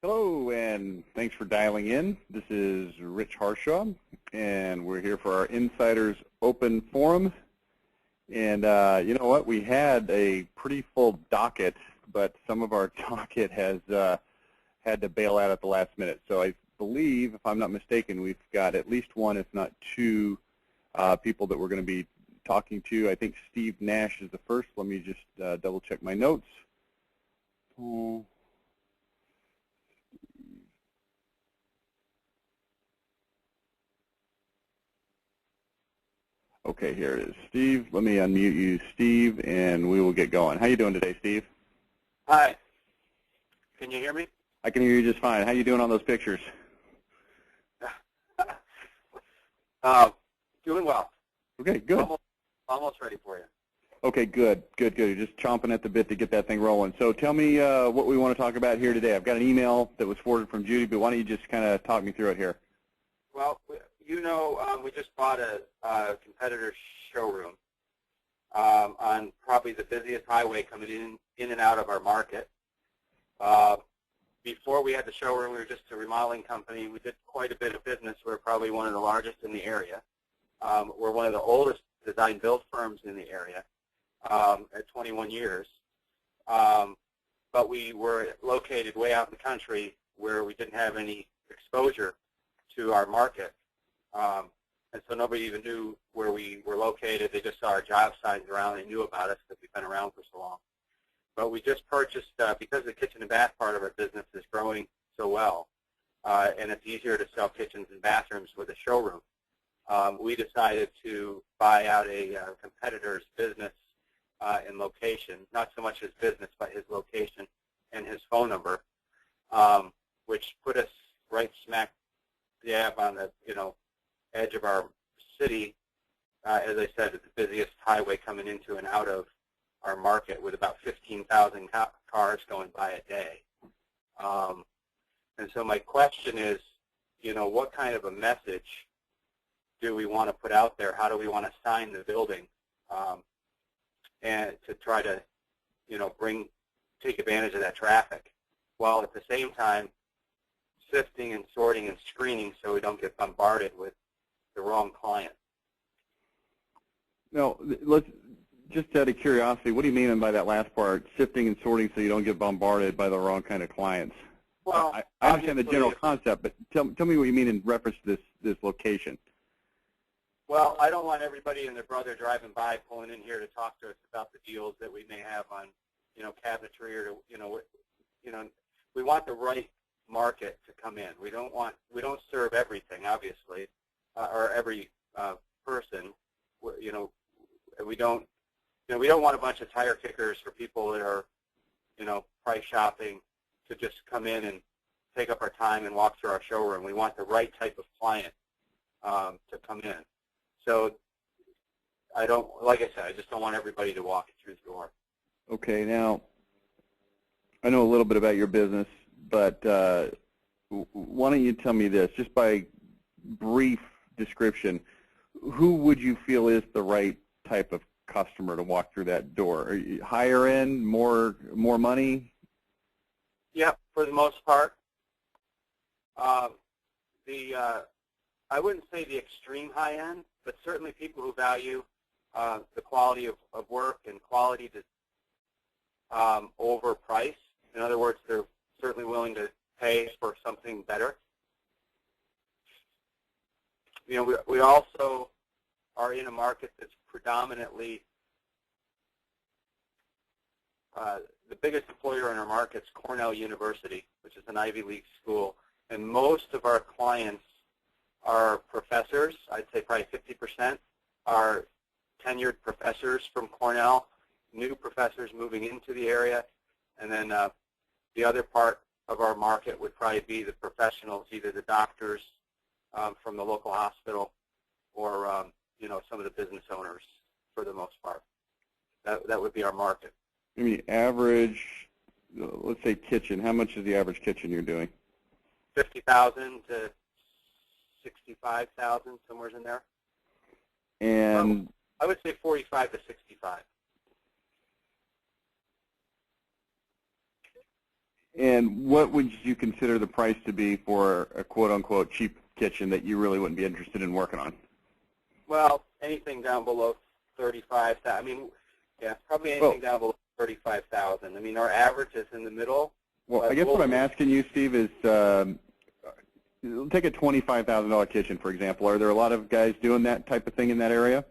Hello, and thanks for dialing in. This is Rich Harshaw, and we're here for our Insiders Open Forum. And you know what? We had a pretty full docket, but some of our docket has had to bail out at the last minute. So I believe, if I'm not mistaken, we've got at least one, if not two, people that we're going to be talking to. I think Steve Nash is the first. Let me just double check my notes. Okay, here it is. Steve, let me unmute you, Steve, and we will get going. How you doing today, Steve? Hi. Can you hear me? I can hear you just fine. How you doing on those pictures? Doing well. Okay, good. Almost ready for you. Okay, good. You're just chomping at the bit to get that thing rolling. So tell me what we want to talk about here today. I've got an email that was forwarded from Judy, but why don't you just kind of talk me through it here? Well, you know, we just bought a competitor showroom on probably the busiest highway coming in and out of our market. Before we had the showroom, we were just a remodeling company. We did quite a bit of business. We're probably one of the largest in the area. We're one of the oldest design-build firms in the area at 21 years. But we were located way out in the country where we didn't have any exposure to our market. And so nobody even knew where we were located. They just saw our job signs around. They knew about us because we've been around for so long. But we just purchased, because the kitchen and bath part of our business is growing so well, and it's easier to sell kitchens and bathrooms with a showroom, we decided to buy out a competitor's business and location, not so much his business, but his location and his phone number, which put us right smack dab on the edge of our city. As I said, it's the busiest highway coming into and out of our market with about 15,000 cars going by a day. And so my question is, what kind of a message do we want to put out there? How do we want to sign the building and to try to, take advantage of that traffic, while at the same time sifting and sorting and screening so we don't get bombarded with the wrong client? Now, let's just out of curiosity, what do you mean by that last part, sifting and sorting so you don't get bombarded by the wrong kind of clients? Well, I understand the general concept, but tell me what you mean in reference to this location. Well, I don't want everybody and their brother driving by pulling in here to talk to us about the deals that we may have on, cabinetry or, we want the right market to come in. We don't serve everything, obviously, or every person. We don't want a bunch of tire kickers for people that are, price shopping to just come in and take up our time and walk through our showroom. We want the right type of client to come in. So like I said, I just don't want everybody to walk through the door. Okay, now, I know a little bit about your business, but why don't you tell me this, just by brief description, who would you feel is the right type of customer to walk through that door? Are you higher end, more money? Yeah, for the most part. I wouldn't say the extreme high end, but certainly people who value the quality of work and quality over price. In other words, they're certainly willing to pay for something better. We also are in a market that's predominantly the biggest employer in our market is Cornell University, which is an Ivy League school, and most of our clients are professors. I'd say probably 50% are tenured professors from Cornell, new professors moving into the area, and then the other part of our market would probably be the professionals, either the doctors from the local hospital or some of the business owners for the most part. That would be our market. I mean, average, let's say kitchen, how much is the average kitchen you're doing? 50,000 to 65,000, somewhere in there. And I would say 45 to 65. And what would you consider the price to be for a quote-unquote cheap kitchen that you really wouldn't be interested in working on? Well, anything down below 35,000. I mean, yeah, probably anything down below 35,000. I mean, our average is in the middle. Well, I guess what I'm asking you, Steve, is take a $25,000 kitchen, for example. Are there a lot of guys doing that type of thing in that area?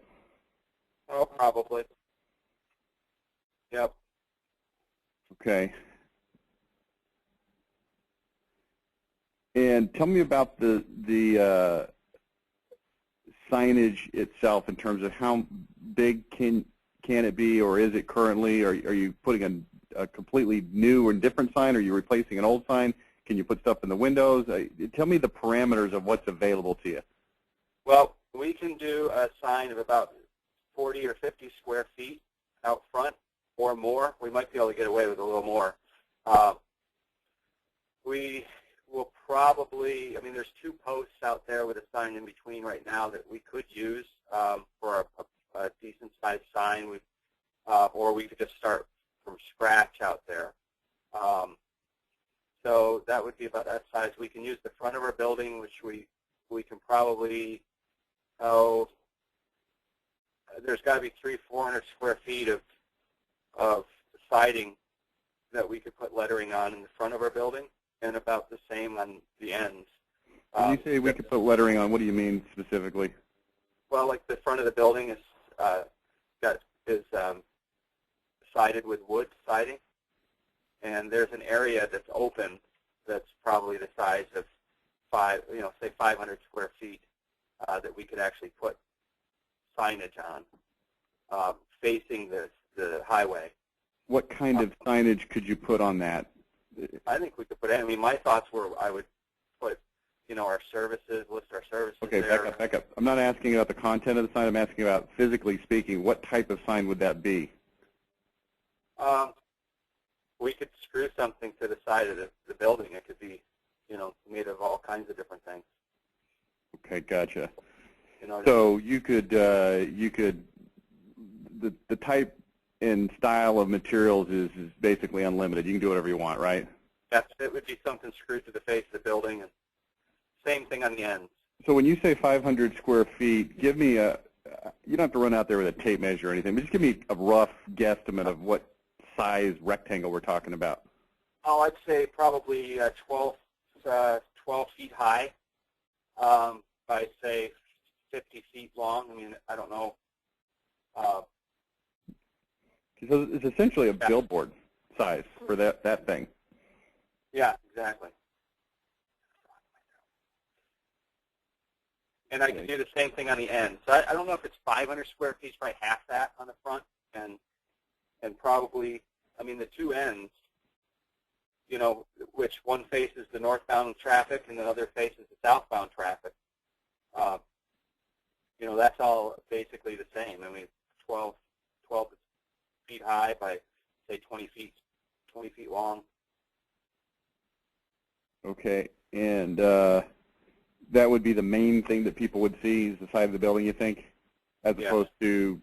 Oh, probably. Yep. Okay. And tell me about the signage itself in terms of how big can it be, or is it currently? Are you putting a completely new and different sign? Are you replacing an old sign? Can you put stuff in the windows? Tell me the parameters of what's available to you. Well, we can do a sign of about 40 or 50 square feet out front or more. We might be able to get away with a little more. We will probably, I mean, there's 2 posts out there with a sign in between right now that we could use for a decent-sized sign, or we could just start from scratch out there. So that would be about that size. We can use the front of our building, which we can probably, there's got to be 300-400 square feet of siding that we could put lettering on in the front of our building, and about the same on the ends. When you say we could put lettering on, what do you mean specifically? Well, like the front of the building is sided with wood siding, and there's an area that's open that's probably the size of say 500 square feet that we could actually put signage on facing the highway. What kind of signage could you put on that? I think we could put, I mean, my thoughts were I would put, our services, list our services Okay, there. back up. I'm not asking about the content of the sign. I'm asking about, physically speaking, what type of sign would that be? We could screw something to the side of the building. It could be, made of all kinds of different things. Okay, gotcha. So the type and style of materials is basically unlimited. You can do whatever you want, right? yes, it would be something screwed to the face of the building, and same thing on the ends. So when you say 500 square feet, give me you don't have to run out there with a tape measure or anything, but just give me a rough guesstimate of what size rectangle we're talking about. Oh, I'd say probably 12 feet high by, say, 50 feet long. I mean, I don't know. So it's essentially a billboard size for that thing. Yeah, exactly. And I can do the same thing on the end. So I don't know if it's 500 square feet, probably half that on the front, and probably, I mean, the 2 ends, which one faces the northbound traffic and the other faces the southbound traffic. That's all basically the same. I mean, 12 feet high by, say, 20 feet long. Okay, and that would be the main thing that people would see is the side of the building, you think, as opposed to,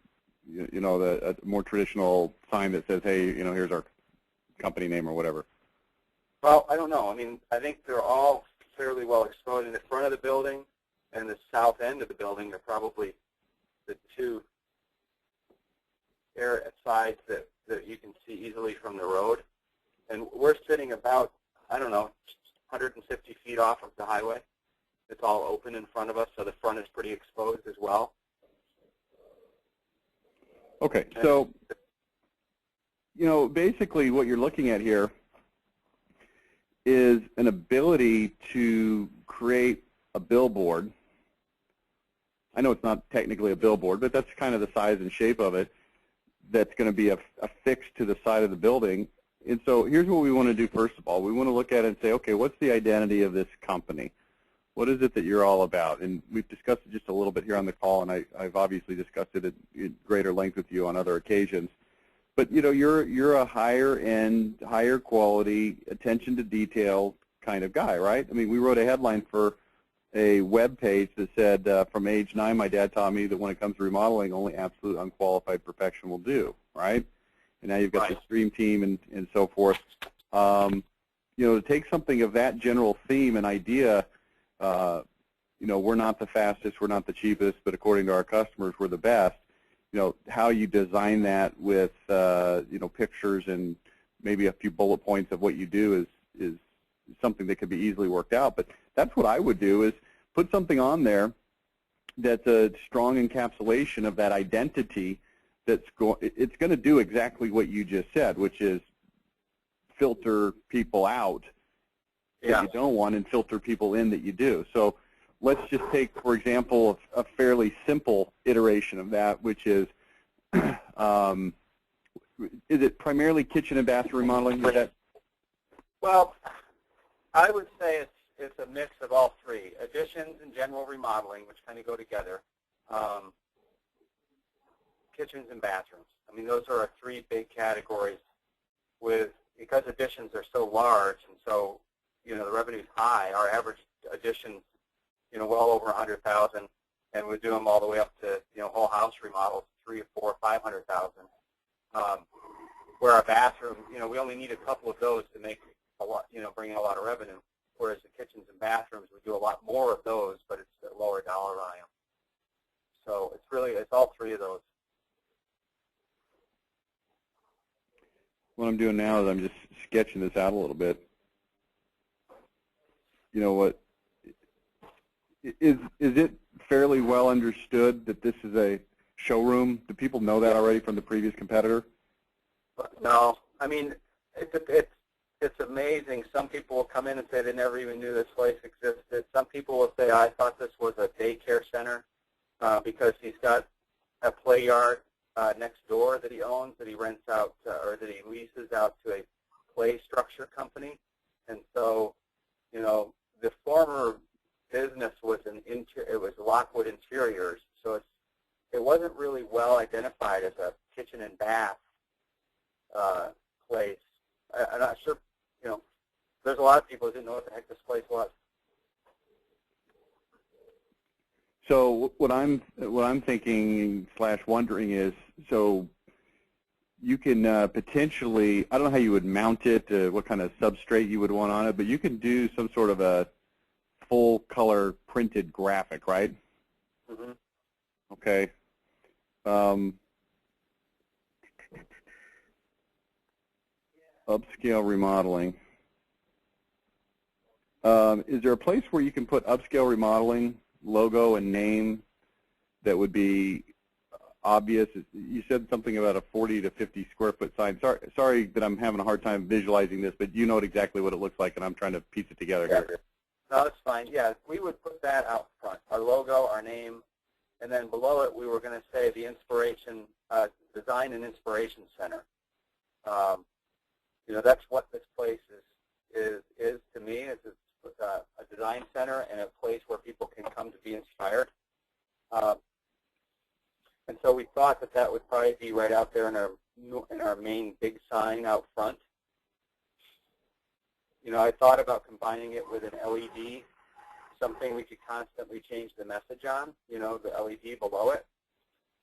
a more traditional sign that says, hey, here's our company name or whatever. Well, I don't know. I mean, I think they're all fairly well exposed. In the front of the building and the south end of the building are probably the 2 sides that you can see easily from the road. And we're sitting about, I don't know, 150 feet off of the highway. It's all open in front of us, so the front is pretty exposed as well. Okay, so, basically what you're looking at here is an ability to create a billboard. I know it's not technically a billboard, but that's kind of the size and shape of it, that's going to be affixed to the side of the building. And so here's what we want to do first of all. We want to look at it and say, okay, what's the identity of this company? What is it that you're all about? And we've discussed it just a little bit here on the call, and I've obviously discussed it at greater length with you on other occasions. But you're a higher end, higher quality, attention to detail kind of guy, right? I mean, we wrote a headline for a web page that said, from age 9, my dad taught me that when it comes to remodeling, only absolute unqualified perfection will do, right? And now you've got the stream team and so forth. to take something of that general theme and idea, we're not the fastest, we're not the cheapest, but according to our customers, we're the best. How you design that with, pictures and maybe a few bullet points of what you do is something that could be easily worked out. But that's what I would do, is put something on there that's a strong encapsulation of that identity. It's going to do exactly what you just said, which is filter people out that you don't want and filter people in that you do. So let's just take, for example, a fairly simple iteration of that, which is it primarily kitchen and bathroom remodeling? Well, I would say it's a mix of all three: additions and general remodeling, which kind of go together. Kitchens and bathrooms. I mean, those are our three big categories. Because additions are so large and so the revenue's high, our average additions well over 100,000, and we do them all the way up to whole house remodels, 300,000 or 400,000 or 500,000. Where our bathroom, we only need a couple of those to make a lot, bring in a lot of revenue. Whereas the kitchens and bathrooms, we do a lot more of those, but it's a lower dollar volume. So it's all three of those. What I'm doing now is I'm just sketching this out a little bit. What is it fairly well understood that this is a showroom? Do people know that already from the previous competitor? No, I mean it's amazing. Some people will come in and say they never even knew this place existed. Some people will say, I thought this was a daycare center because he's got a play yard next door that he owns, that he rents out or that he leases out to a play structure company. And so, the former business was it was Lockwood Interiors, so it wasn't really well identified as a kitchen and bath place. I'm not sure. There's a lot of people who didn't know what the heck this place was. So what I'm thinking / wondering is, so you can potentially, I don't know how you would mount it, what kind of substrate you would want on it, but you can do some sort of a full color printed graphic, right? Mm-hmm. Okay. Upscale remodeling. Is there a place where you can put upscale remodeling logo and name that would be obvious? You said something about a 40 to 50 square foot sign. Sorry that I'm having a hard time visualizing this, but you know exactly what it looks like, and I'm trying to piece it together here. No, that's fine. Yeah, we would put that out front, our logo, our name, and then below it we were going to say the Inspiration Design and Inspiration Center. That's what this place is to me. It's a design center and a place where people can come to be inspired. And so we thought that would probably be right out there in our main big sign out front. I thought about combining it with an LED, something we could constantly change the message on, the LED below it.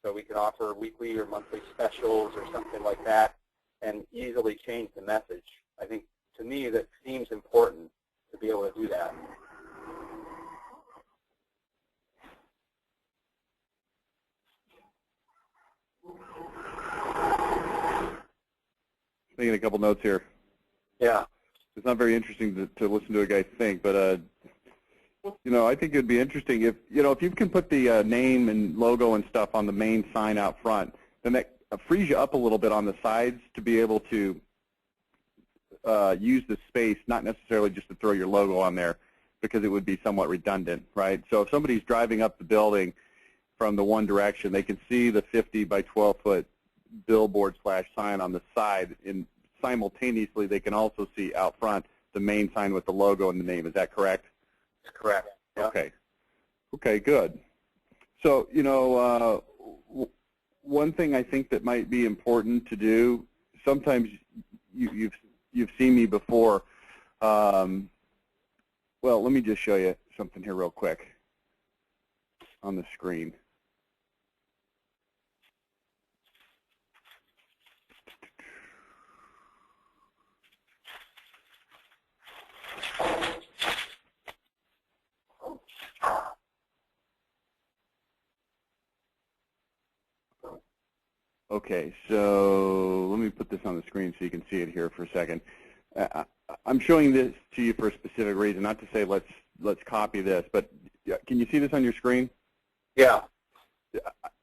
So we could offer weekly or monthly specials or something like that and easily change the message. I think, to me, that seems important to be able to do that. Making a couple notes here. Yeah. It's not very interesting to listen to a guy think, but I think it'd be interesting if you can put the name and logo and stuff on the main sign out front, then that frees you up a little bit on the sides to be able to use the space, not necessarily just to throw your logo on there, because it would be somewhat redundant, right? So if somebody's driving up the building from the one direction, they can see the 50 by 12 foot billboard / sign on the side, and simultaneously they can also see out front the main sign with the logo and the name. Is that correct? That's correct. Yeah. Okay, good. So, one thing I think that might be important to do, sometimes you've seen me before. Well, let me just show you something here real quick on the screen. Okay, so let me put this on the screen so you can see it here for a second. I'm showing this to you for a specific reason, not to say let's copy this, but can you see this on your screen? Yeah.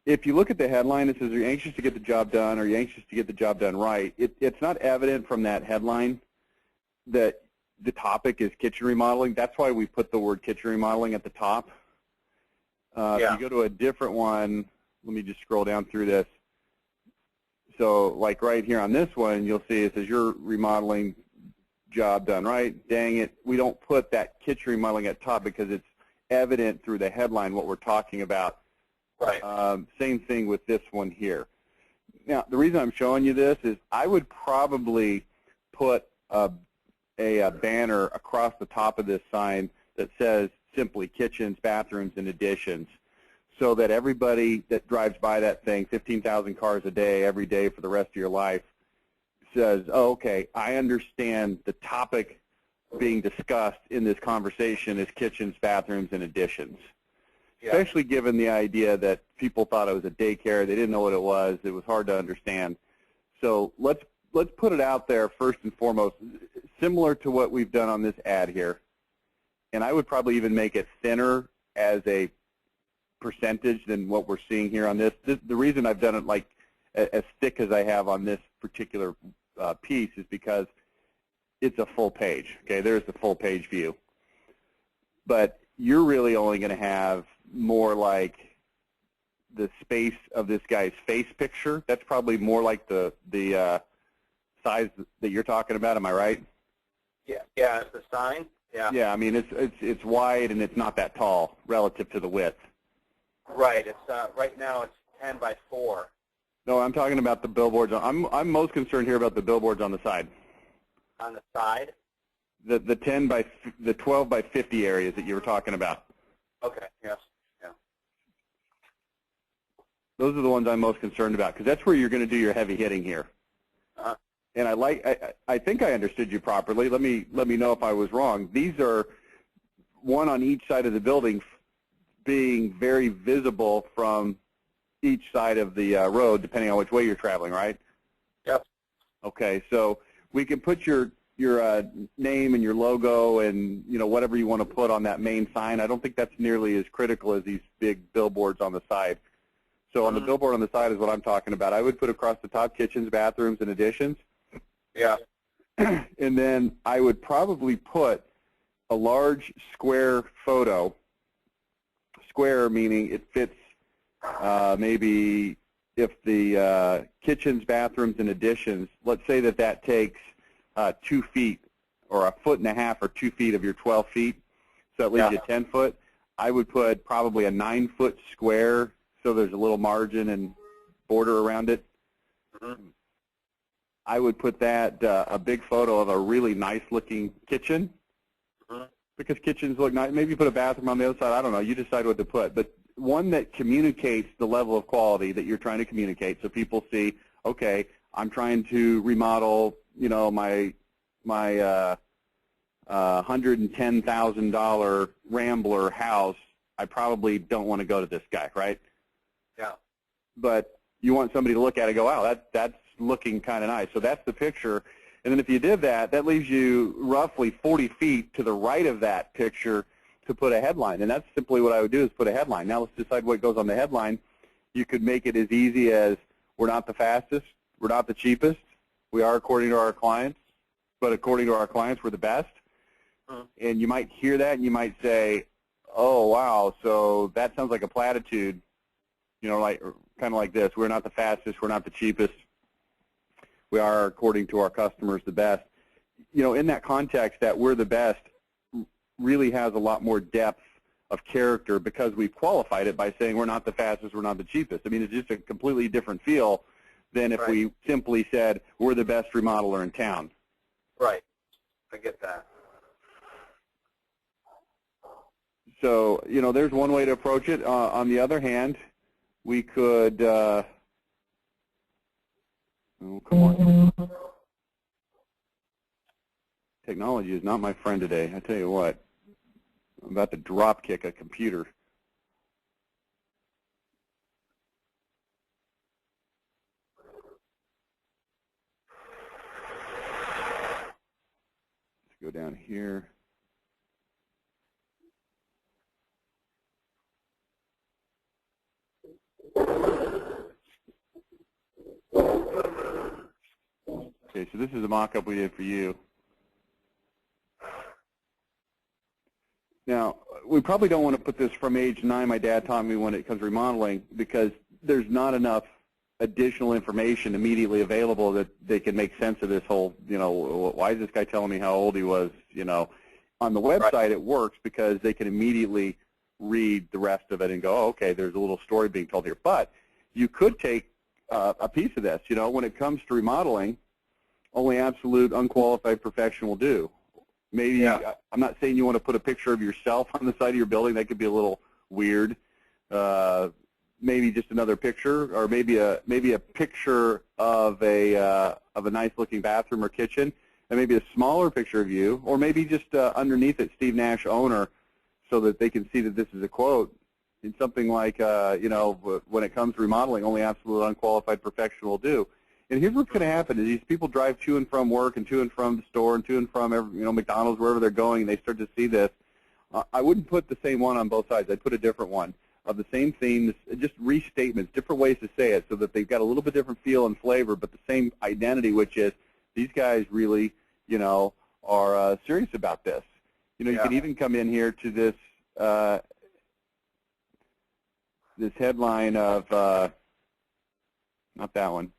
If you look at the headline, it says, are you anxious to get the job done, or are you anxious to get the job done right? It's not evident from that headline that the topic is kitchen remodeling. That's why we put the word kitchen remodeling at the top. If you go to a different one, let me just scroll down through this. So like right here on this one, you'll see it says your remodeling job done right. Dang it, we don't put that kitchen remodeling at top because it's evident through the headline what we're talking about. Right. Same thing with this one here. Now, the reason I'm showing you this is I would probably put a banner across the top of this sign that says simply kitchens, bathrooms, and additions, so that everybody that drives by that thing, 15,000 cars a day, every day for the rest of your life, says, oh, okay, I understand the topic being discussed in this conversation is kitchens, bathrooms, and additions. Yeah. Especially given the idea that people thought it was a daycare. They didn't know what it was. It was hard to understand. So let's put it out there first and foremost, similar to what we've done on this ad here. And I would probably even make it thinner as a percentage than what we're seeing here on this. The reason I've done it like as thick as I have on this particular piece is because it's a full page. Okay, there's the full page view. But you're really only going to have more like the space of this guy's face picture. That's probably more like the size that you're talking about. Am I right? Yeah. Yeah. It's the sign. Yeah. Yeah. I mean, it's wide and it's not that tall relative to the width. Right. It's right now it's 10 by 4. No, I'm talking about the billboards. I'm most concerned here about the billboards on the side. On the side. The 12 by 50 areas that you were talking about. Okay. Yes. Yeah. Those are the ones I'm most concerned about because that's where you're going to do your heavy hitting here. And I think I understood you properly. Let me know if I was wrong. These are one on each side of the building, being very visible from each side of the road, depending on which way you're traveling, right? Yep. Okay, so we can put your name and your logo and whatever you want to put on that main sign. I don't think that's nearly as critical as these big billboards on the side. So on the billboard on the side is what I'm talking about. I would put across the top kitchens, bathrooms, and additions. Yeah. And then I would probably put a large square photo. Square meaning it fits maybe if the kitchens, bathrooms, and additions, let's say that takes 2 feet or 1.5 feet or 2 feet of your 12 feet, so that leaves you 10 foot. I would put probably a 9-foot square so there's a little margin and border around it. Mm-hmm. I would put that a big photo of a really nice looking kitchen. Mm-hmm. Because kitchens look nice. Maybe you put a bathroom on the other side. I don't know. You decide what to put. But one that communicates the level of quality that you're trying to communicate, so people see, okay, I'm trying to remodel, my $110,000 Rambler house. I probably don't want to go to this guy, right? Yeah. But you want somebody to look at it and go, wow, that's looking kind of nice. So that's the picture. And then if you did that, that leaves you roughly 40 feet to the right of that picture to put a headline. And that's simply what I would do is put a headline. Now let's decide what goes on the headline. You could make it as easy as we're not the fastest, we're not the cheapest, we are according to our clients, but according to our clients, we're the best. And you might hear that and you might say, oh, wow, so that sounds like a platitude, like kind of like this. We're not the fastest, we're not the cheapest. We are, according to our customers, the best. In that context, that we're the best really has a lot more depth of character because we've qualified it by saying we're not the fastest, we're not the cheapest. I mean, it's just a completely different feel than if we simply said we're the best remodeler in town. Right. I get that. So, there's one way to approach it. On the other hand, we could oh, come on. Technology is not my friend today. I tell you what, I'm about to drop kick a computer. go down here. Okay, so this is a mock-up we did for you. Now, we probably don't want to put this from age 9, my dad taught me, when it comes to remodeling, because there's not enough additional information immediately available that they can make sense of this whole, why is this guy telling me how old he was, On the website, right. It works because they can immediately read the rest of it and go, oh, okay, there's a little story being told here. But you could take a piece of this, when it comes to remodeling, only absolute unqualified perfection will do. Maybe, yeah. I'm not saying you want to put a picture of yourself on the side of your building. That could be a little weird. Maybe just another picture, or maybe a picture of a nice looking bathroom or kitchen, and maybe a smaller picture of you, or maybe just underneath it, Steve Nash, owner, so that they can see that this is a quote. In something like, when it comes to remodeling, only absolute unqualified perfection will do. And here's what's going to happen: is these people drive to and from work and to and from the store and to and from McDonald's, wherever they're going, and they start to see this. I wouldn't put the same one on both sides. I'd put a different one of the same themes, just restatements, different ways to say it, so that they've got a little bit different feel and flavor, but the same identity, which is these guys really, are serious about this. You can even come in here to this this headline of not that one.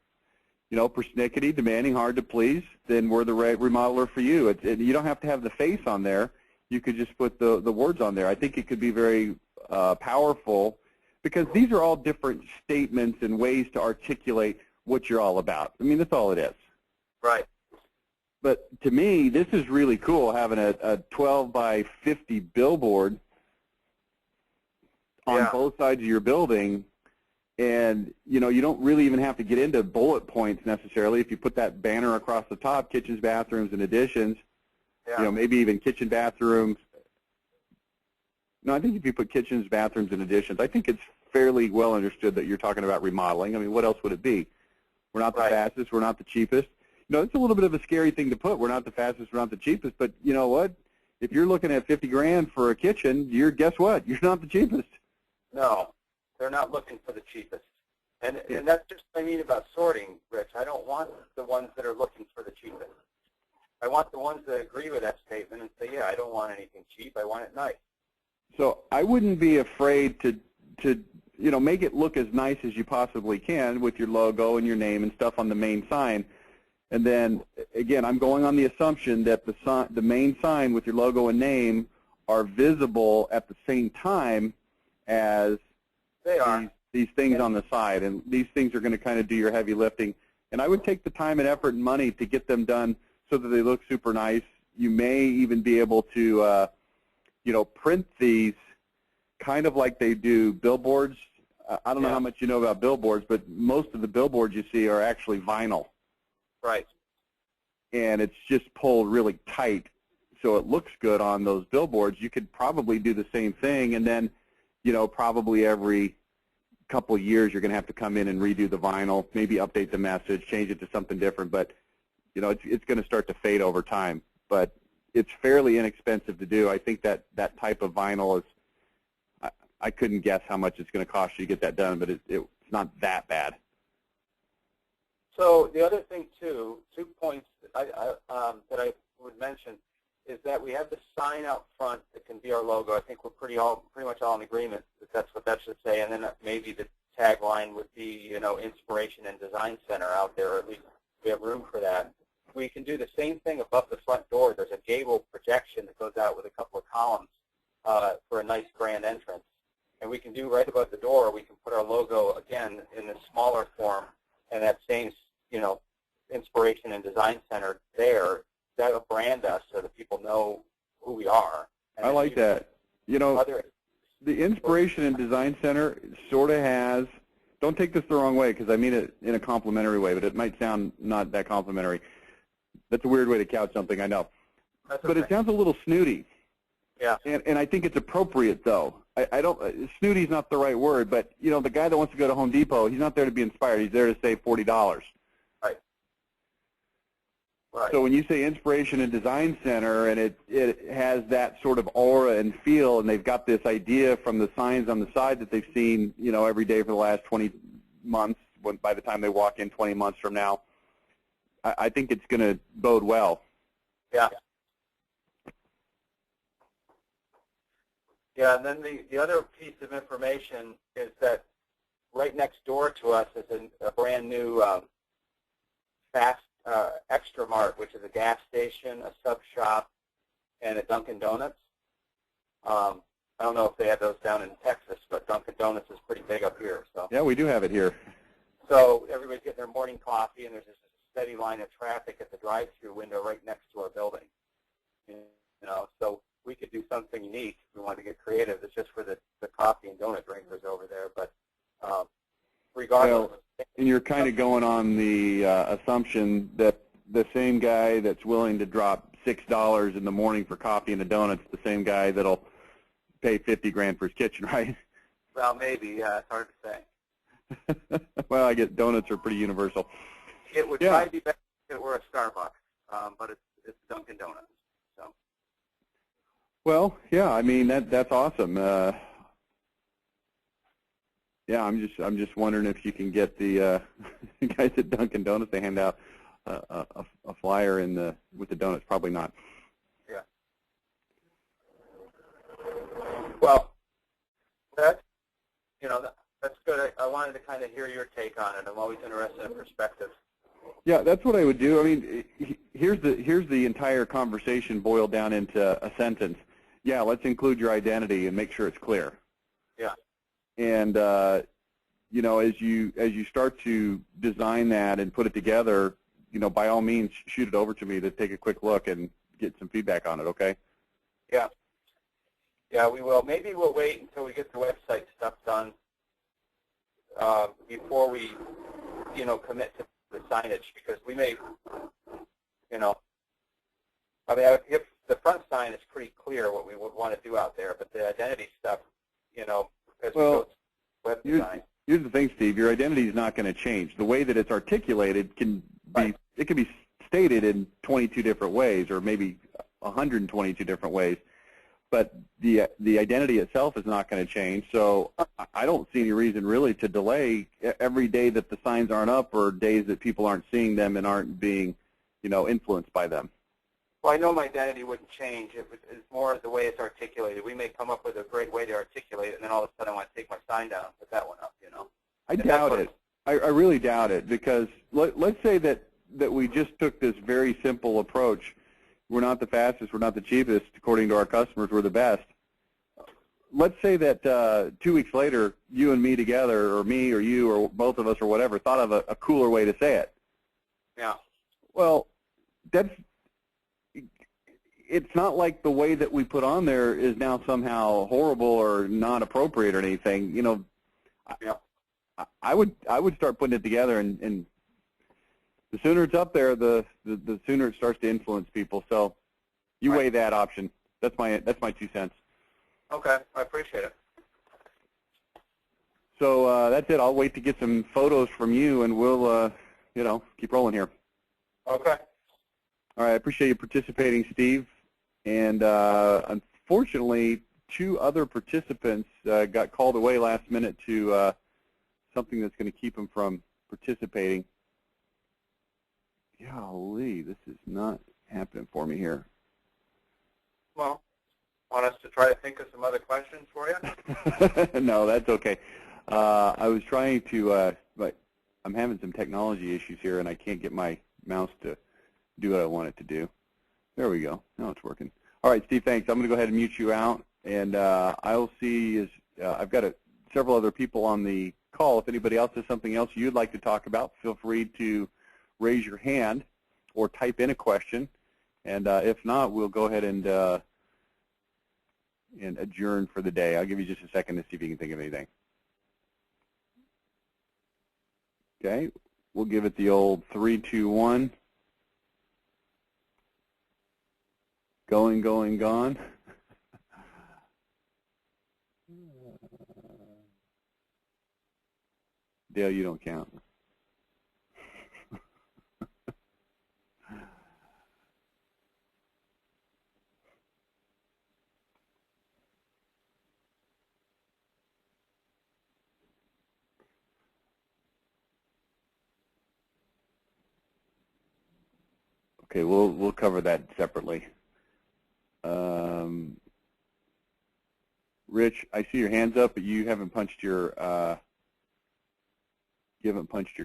Persnickety, demanding, hard to please, then we're the right remodeler for you. You don't have to have the face on there. You could just put the words on there. I think it could be very powerful, because these are all different statements and ways to articulate what you're all about. I mean, that's all it is. Right. But to me, this is really cool, having a 12 by 50 billboard on both sides of your building. And, you don't really even have to get into bullet points necessarily. If you put that banner across the top, kitchens, bathrooms, and additions, maybe even kitchen, bathrooms. No, I think if you put kitchens, bathrooms, and additions, I think it's fairly well understood that you're talking about remodeling. I mean, what else would it be? We're not the fastest. We're not the cheapest. It's a little bit of a scary thing to put. We're not the fastest. We're not the cheapest. But you know what? If you're looking at $50 grand for a kitchen, guess what? You're not the cheapest. No. They're not looking for the cheapest. And that's just what I mean about sorting, Rich. I don't want the ones that are looking for the cheapest. I want the ones that agree with that statement and say, yeah, I don't want anything cheap. I want it nice. So I wouldn't be afraid to make it look as nice as you possibly can with your logo and your name and stuff on the main sign. And then, again, I'm going on the assumption that the main sign with your logo and name are visible at the same time as these things on the side, and these things are going to kind of do your heavy lifting. And I would take the time and effort and money to get them done so that they look super nice. You may even be able to, print these kind of like they do billboards. I don't know how much you know about billboards, but most of the billboards you see are actually vinyl. Right. And it's just pulled really tight so it looks good on those billboards. You could probably do the same thing, and then probably every couple of years you're going to have to come in and redo the vinyl, maybe update the message, change it to something different. But, it's going to start to fade over time. But it's fairly inexpensive to do. I think that type of vinyl is, I couldn't guess how much it's going to cost you to get that done, but it's not that bad. So the other thing, too, 2 points that I would mention, is that we have the sign out front that can be our logo. I think we're pretty much all in agreement that that's what that should say, and then maybe the tagline would be, Inspiration and Design Center out there, or at least we have room for that. We can do the same thing above the front door. There's a gable projection that goes out with a couple of columns for a nice grand entrance. And we can do right above the door, we can put our logo, again, in the smaller form, and that same, Inspiration and Design Center there. That will brand us so that people know who we are. And I like that. The Inspiration and Design Center sort of has, don't take this the wrong way because I mean it in a complimentary way, but it might sound not that complimentary. That's a weird way to couch something, I know. But it sounds a little snooty. Yeah. And I think it's appropriate, though. I don't, snooty's not the right word, but, the guy that wants to go to Home Depot, he's not there to be inspired. He's there to save $40. Right. Right. So when you say Inspiration and Design Center, and it has that sort of aura and feel, and they've got this idea from the signs on the side that they've seen, every day for the last 20 months, by the time they walk in 20 months from now, I think it's going to bode well. Yeah. Yeah, and then the other piece of information is that right next door to us is a brand new fast Extra Mart, which is a gas station, a sub shop, and a Dunkin' Donuts. I don't know if they have those down in Texas, but Dunkin' Donuts is pretty big up here. So yeah, we do have it here. So everybody's getting their morning coffee, and there's just a steady line of traffic at the drive-through window right next to our building. So we could do something unique if we wanted to get creative. It's just for the coffee and donut drinkers over there, but regardless. Well, and you're kind of going on the assumption that the same guy that's willing to drop $6 in the morning for coffee and a donut is the same guy that'll pay $50,000 for his kitchen, right? Well, maybe. Yeah, it's hard to say. Well, I guess donuts are pretty universal. It would probably be better if it were a Starbucks, but it's Dunkin' Donuts. So. Well, yeah, I mean that's awesome. Yeah, I'm just wondering if you can get the guys at Dunkin' Donuts to hand out a flyer with the donuts. Probably not. Yeah. Well, that's good. I wanted to kind of hear your take on it. I'm always interested in perspective. Yeah, that's what I would do. I mean, here's the entire conversation boiled down into a sentence. Yeah, let's include your identity and make sure it's clear. Yeah. And as you start to design that and put it together, by all means, shoot it over to me to take a quick look and get some feedback on it. Okay? Yeah. Yeah, we will. Maybe we'll wait until we get the website stuff done before we, commit to the signage, because we may, if the front sign is pretty clear what we would want to do out there, but the identity stuff, as we go to web design. Here's the thing, Steve. Your identity is not going to change. The way that it's articulated can be stated in 22 different ways, or maybe 122 different ways. But the identity itself is not going to change. So I don't see any reason really to delay every day that the signs aren't up, or days that people aren't seeing them and aren't being, influenced by them. Well, I know my identity wouldn't change. It's more the way it's articulated. We may come up with a great way to articulate it, and then all of a sudden I want to take my sign down and put that one up, I doubt it. I really doubt it, because let's say that we just took this very simple approach. We're not the fastest, we're not the cheapest. According to our customers, we're the best. Let's say that 2 weeks later, you and me together, or me or you or both of us or whatever, thought of a cooler way to say it. Yeah. Well, it's not like the way that we put on there is now somehow horrible or not appropriate or anything. Yeah. I would start putting it together, and the sooner it's up there, the sooner it starts to influence people. So you weigh that option. That's my 2 cents. Okay, I appreciate it. So that's it. I'll wait to get some photos from you, and we'll keep rolling here. Okay. All right. I appreciate you participating, Steve. And unfortunately, 2 other participants got called away last minute to something that's going to keep them from participating. Golly, this is not happening for me here. Well, want us to try to think of some other questions for you? No, that's okay. I was trying to, but I'm having some technology issues here, and I can't get my mouse to do what I want it to do. There we go. Now it's working. All right, Steve, thanks. I'm going to go ahead and mute you out, and I'll see. I've got several other people on the call. If anybody else has something else you'd like to talk about, feel free to raise your hand or type in a question. And if not, we'll go ahead and adjourn for the day. I'll give you just a second to see if you can think of anything. Okay, we'll give it the old 3, 2, 1. Going, going, gone. Dale, you don't count. Okay, we'll cover that separately. Rich, I see your hands up, but you haven't punched your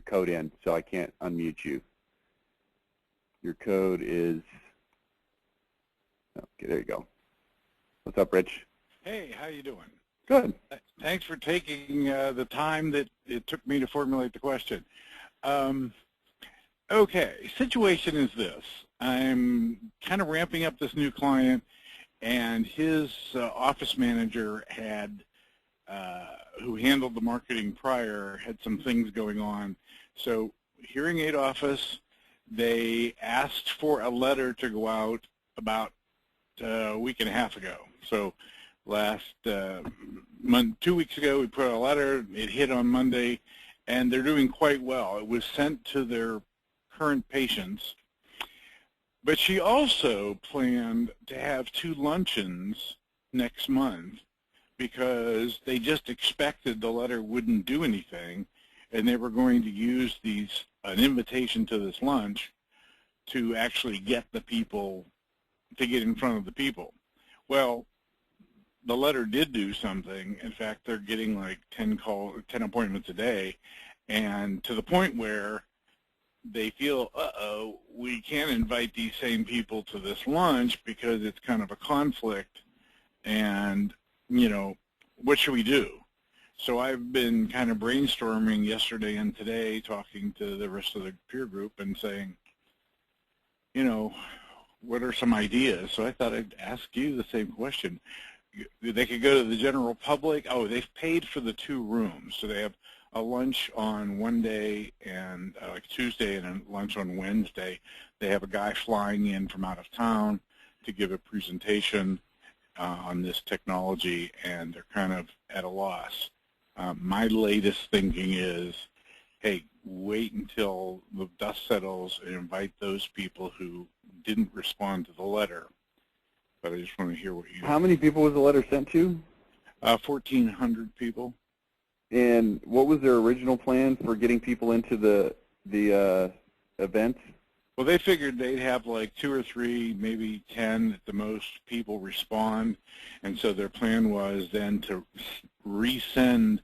code in, so I can't unmute you. Your code is, okay, there you go. What's up, Rich? Hey, how you doing? Good. Thanks for taking the time that it took me to formulate the question. Okay, situation is this. I'm kind of ramping up this new client, and his office manager had, who handled the marketing prior, had some things going on. So hearing aid office, they asked for a letter to go out about a week and a half ago. So last month, 2 weeks ago, we put out a letter. It hit on Monday, and they're doing quite well. It was sent to their current patients. But she also planned to have 2 luncheons next month because they just expected the letter wouldn't do anything, and they were going to use an invitation to this lunch to actually get the people, to get in front of the people. Well, the letter did do something. In fact, they're getting like 10 appointments a day, and to the point where they feel, uh-oh, we can't invite these same people to this lunch because it's kind of a conflict, and, you know, what should we do? So I've been kind of brainstorming yesterday and today, talking to the rest of the peer group and saying, you know, what are some ideas? So I thought I'd ask you the same question. They could go to the general public. Oh, they've paid for the 2 rooms, so they have a lunch on one day and like Tuesday and a lunch on Wednesday. They have a guy flying in from out of town to give a presentation on this technology, and they're kind of at a loss. My latest thinking is, hey, wait until the dust settles and invite those people who didn't respond to the letter. But I just want to hear what you... How many people was the letter sent to? 1,400 people. And what was their original plan for getting people into the event? Well, they figured they'd have like 2 or 3, maybe 10 at the most people respond, and so their plan was then to resend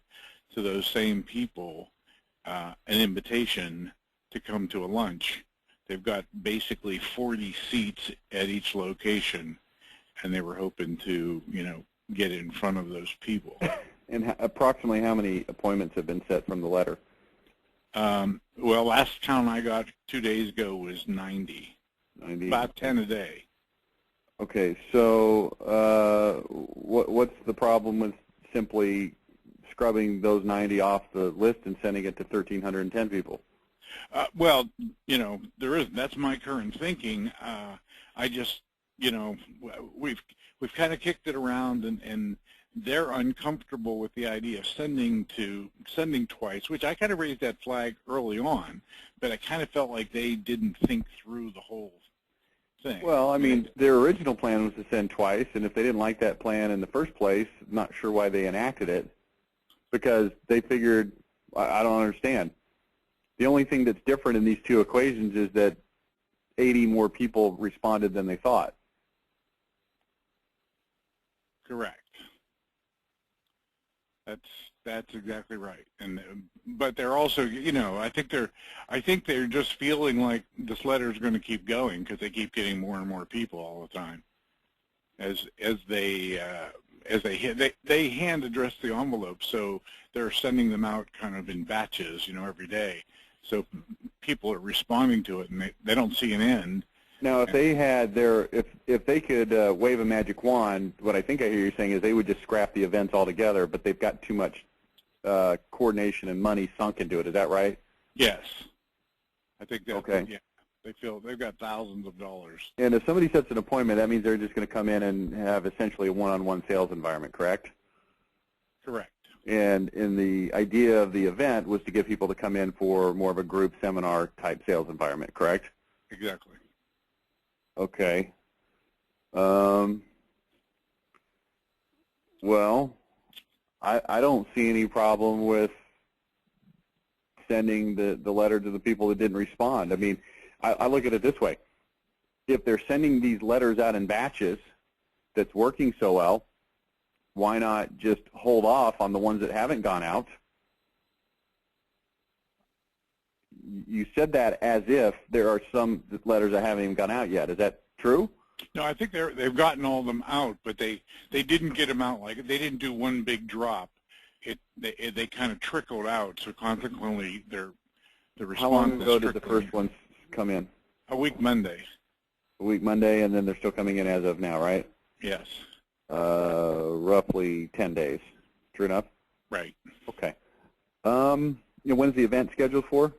to those same people an invitation to come to a lunch. They've got basically 40 seats at each location, and they were hoping to, you know, get in front of those people. And approximately how many appointments have been set from the letter? Well, last count I got 2 days ago was 90. 90. About 10 a day. Okay, so what's the problem with simply scrubbing those 90 off the list and sending it to 1,310 people? Well, you know, that's my current thinking. I just, you know, we've kind of kicked it around, and they're uncomfortable with the idea of sending twice, which I kind of raised that flag early on, but I kind of felt like they didn't think through the whole thing. Well, I mean, their original plan was to send twice, and if they didn't like that plan in the first place, not sure why they enacted it, because they figured, I don't understand. The only thing that's different in these 2 equations is that 80 more people responded than they thought. Correct. That's exactly right. And but they're also, you know, I think they're just feeling like this letter is going to keep going because they keep getting more and more people all the time. As they hand address the envelope, so they're sending them out kind of in batches, you know, every day. So people are responding to it, and they don't see an end. Now, if they had if they could wave a magic wand, what I think I hear you saying is they would just scrap the events altogether, but they've got too much coordination and money sunk into it. Is that right? Yes. I think that, okay. Yeah, they feel they've got thousands of dollars. And if somebody sets an appointment, that means they're just going to come in and have essentially a one-on-one sales environment, correct? Correct. And in the idea of the event was to get people to come in for more of a group seminar type sales environment, correct? Exactly. Okay. Well, I don't see any problem with sending the letter to the people that didn't respond. I mean, I look at it this way. if they're sending these letters out in batches that's working so well, why not just hold off on the ones that haven't gone out? You said that as if there are some letters that haven't even gone out yet. Is that true? No, I think they've gotten all of them out, but they didn't get them out like they didn't do one big drop. They kind of trickled out, so consequently the response. How long ago did the first ones come in? A week Monday. A week Monday, and then they're still coming in as of now, right? Yes. Roughly 10 days. True enough? Right. Okay. When's the event scheduled for?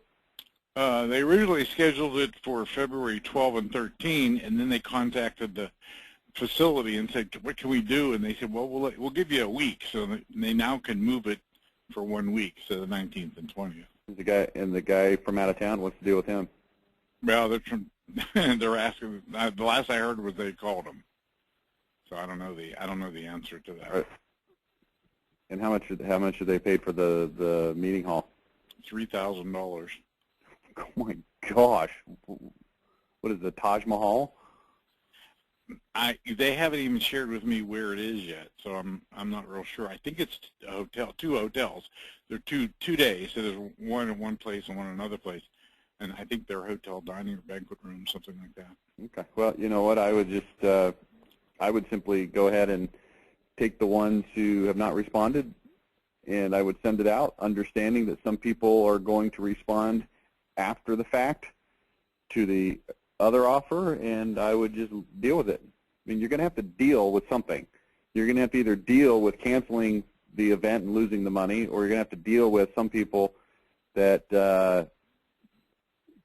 They originally scheduled it for February 12 and 13, and then they contacted the facility and said, "What can we do?" And they said, "Well, we'll give you a week." So they now can move it for 1 week, so the 19th and 20th. The guy from out of town, what's the deal with him? Well, they're asking. The last I heard was they called him. So I don't know the answer to that. Right. And how much did they pay for the meeting hall? $3,000. Oh my gosh! What is the Taj Mahal? They haven't even shared with me where it is yet, so I'm not real sure. I think it's a hotel, 2 hotels. They're two days, so there's one in one place and one in another place, and I think they're hotel dining or banquet room, something like that. Okay. Well, you know what? I would simply go ahead and take the ones who have not responded, and I would send it out, understanding that some people are going to respond after the fact to the other offer, and I would just deal with it. I mean, you're going to have to deal with something. You're going to have to either deal with canceling the event and losing the money, or you're going to have to deal with some people that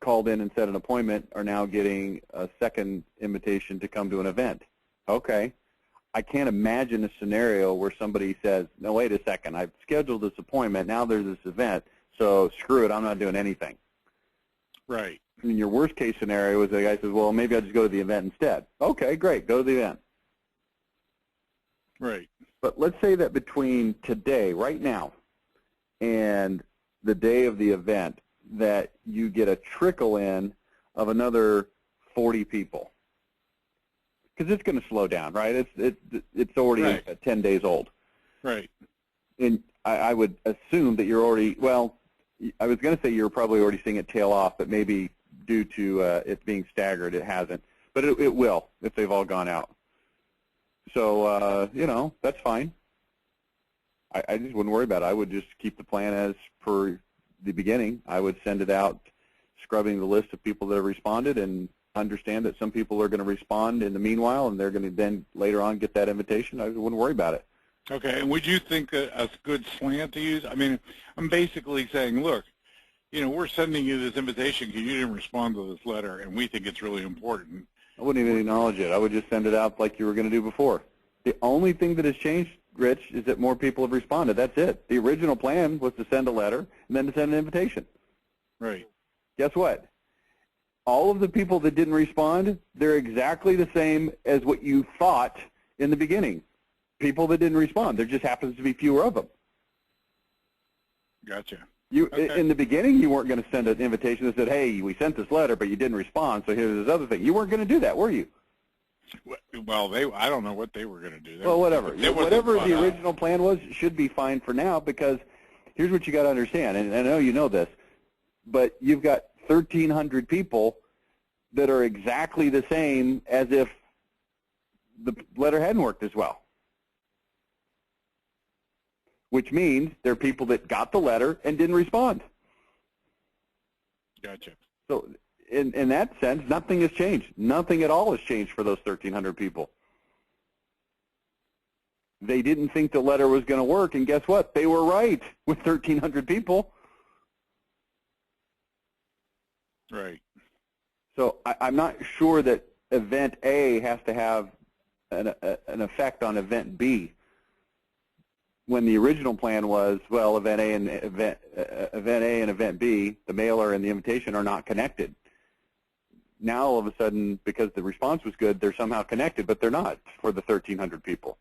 called in and set an appointment are now getting a second invitation to come to an event. Okay. I can't imagine a scenario where somebody says, no, wait a second, I've scheduled this appointment, now there's this event, so screw it, I'm not doing anything. Right. I mean, your worst case scenario is the guy says, well, maybe I'll just go to the event instead. Okay, great, go to the event. Right. But let's say that between today, right now, and the day of the event, that you get a trickle in of another 40 people. Because it's going to slow down, right? It's already right. 10 days old. Right. And I would assume that you're already, well, I was going to say you're probably already seeing it tail off, but maybe due to it being staggered, it hasn't. But it will if they've all gone out. So, that's fine. I just wouldn't worry about it. I would just keep the plan as per the beginning. I would send it out, scrubbing the list of people that have responded, and understand that some people are going to respond in the meanwhile, and they're going to then later on get that invitation. I wouldn't worry about it. Okay, and would you think a good slant to use? I mean, I'm basically saying, look, we're sending you this invitation because you didn't respond to this letter, and we think it's really important. I wouldn't even acknowledge it. I would just send it out like you were going to do before. The only thing that has changed, Rich, is that more people have responded. That's it. The original plan was to send a letter and then to send an invitation. Right. Guess what? All of the people that didn't respond, they're exactly the same as what you thought in the beginning. People that didn't respond. There just happens to be fewer of them. Gotcha. Okay. In the beginning, you weren't going to send an invitation that said, hey, we sent this letter, but you didn't respond, so here's this other thing. You weren't going to do that, were you? Well, I don't know what they were going to do. Well, whatever. Whatever the original plan was should be fine for now, because here's what you got to understand, and I know you know this, but you've got 1,300 people that are exactly the same as if the letter hadn't worked as well, which means they're people that got the letter and didn't respond. Gotcha. So in that sense, nothing has changed. Nothing at all has changed for those 1,300 people. They didn't think the letter was going to work, and guess what? They were right with 1,300 people. Right. So I'm not sure that event A has to have an effect on event B. When the original plan was, well, event A and event B, the mailer and the invitation are not connected. Now all of a sudden, because the response was good, they're somehow connected, but they're not for the 1,300 people.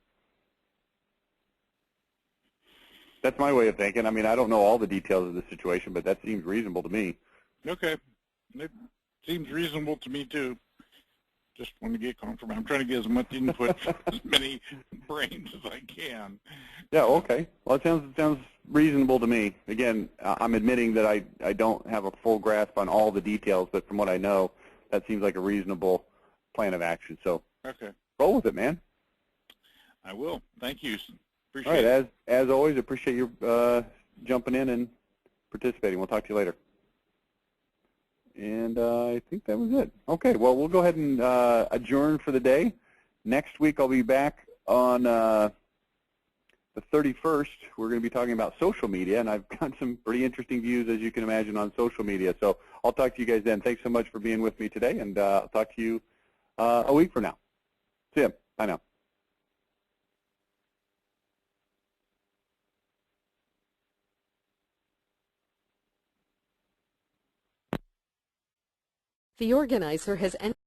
That's my way of thinking. I mean, I don't know all the details of the situation, but that seems reasonable to me. Okay. It seems reasonable to me, too. just want to get comfortable. I'm trying to get as much input from as many brains as I can. Yeah, okay. Well, it sounds reasonable to me. Again, I'm admitting that I don't have a full grasp on all the details, but from what I know, that seems like a reasonable plan of action. So Okay. roll with it, man. I will. Thank you. Appreciate All right, it. as always, appreciate your jumping in and participating. We'll talk to you later. And I think that was it. Okay, well, we'll go ahead and adjourn for the day. Next week I'll be back on the 31st. We're going to be talking about social media, and I've got some pretty interesting views, as you can imagine, on social media. So I'll talk to you guys then. Thanks so much for being with me today, and I'll talk to you a week from now. See ya. Bye now. The organizer has